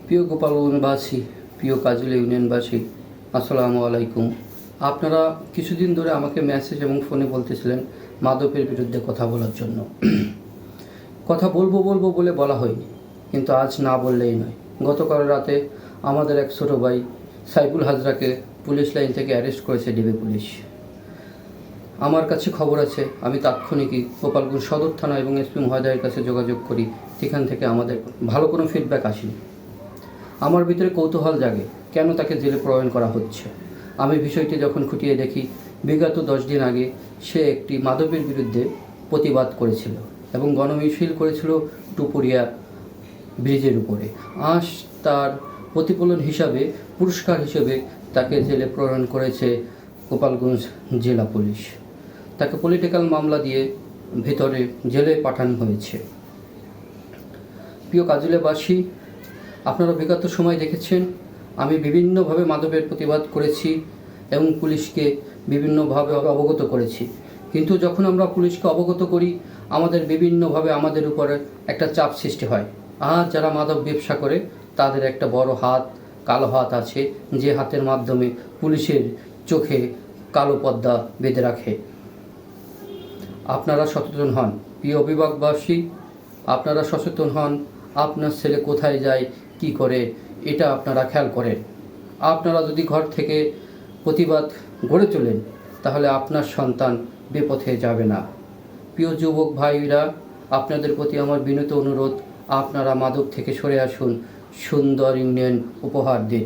প্রিয় গোপালগঞ্জবাসী, প্রিয় কাজল ইউনিয়নবাসী, আসসালামু আলাইকুম। আপনারা কিছুদিন ধরে আমাকে মেসেজ এবং ফোনে বলতেছিলেন মাদকের বিরুদ্ধে কথা বলার জন্য। কথা বলবো বলবো বলে বলা হয়নি, কিন্তু আজ না বললেই নয়। গতকাল রাতে আমাদের এক ছোটো ভাই সাইফুল হাজরাকে পুলিশ লাইন থেকে অ্যারেস্ট করেছে ডিবি পুলিশ। আমার কাছে খবর আছে, আমি তাৎক্ষণিকই গোপালগঞ্জ সদর থানা এবং এসপি মহোদয়ের কাছে যোগাযোগ করি। সেখান থেকে আমাদের ভালো কোনো ফিডব্যাক আসেনি। আমার ভিতরে কৌতূহল জাগে, কেন তাকে জেলে প্রেরণ করা হচ্ছে। আমি বিষয়টি যখন খুঁটিয়ে দেখি, বিগত 10 দিন আগে সে একটি মাদকের বিরুদ্ধে প্রতিবাদ করেছিল এবং গণমিছিল করেছিল টুপুরিয়া ব্রিজের উপরে। আজ তার প্রতিফলন হিসাবে, পুরস্কার হিসেবে তাকে জেলে প্রেরণ করেছে গোপালগঞ্জ জেলা পুলিশ। তাকে পলিটিক্যাল মামলা দিয়ে ভেতরে জেলে পাঠানো হয়েছে। প্রিয় কাজলেবাসী, আপনারা বিগত সময় দেখেছেন আমি বিভিন্নভাবে মাদকের প্রতিবাদ করেছি এবং পুলিশকে বিভিন্নভাবে অবগত করেছি। কিন্তু যখন আমরা পুলিশকে অবগত করি, আমাদের বিভিন্নভাবে আমাদের উপরে একটা চাপ সৃষ্টি হয়। আর যারা মাদক ব্যবসা করে তাদের একটা বড় হাত, কালো হাত আছে, যে হাতের মাধ্যমে পুলিশের চোখে কালো পর্দা বেঁধে রাখে। আপনারা সচেতন হন, প্রিয় অভিভাবকবাসী, আপনারা সচেতন হন। আপনার ছেলে কোথায় যায়, কি করে, এটা আপনারা খেয়াল করেন। আপনারা যদি ঘর থেকে প্রতিবাদ গড়ে তোলেন, তাহলে আপনার সন্তান বিপথে যাবে না। প্রিয় যুবক ভাইরা, আপনাদের প্রতি আমার বিনীত অনুরোধ, আপনারা মাদক থেকে সরে আসুন, সুন্দর ইউনিয়ন উপহার দিন।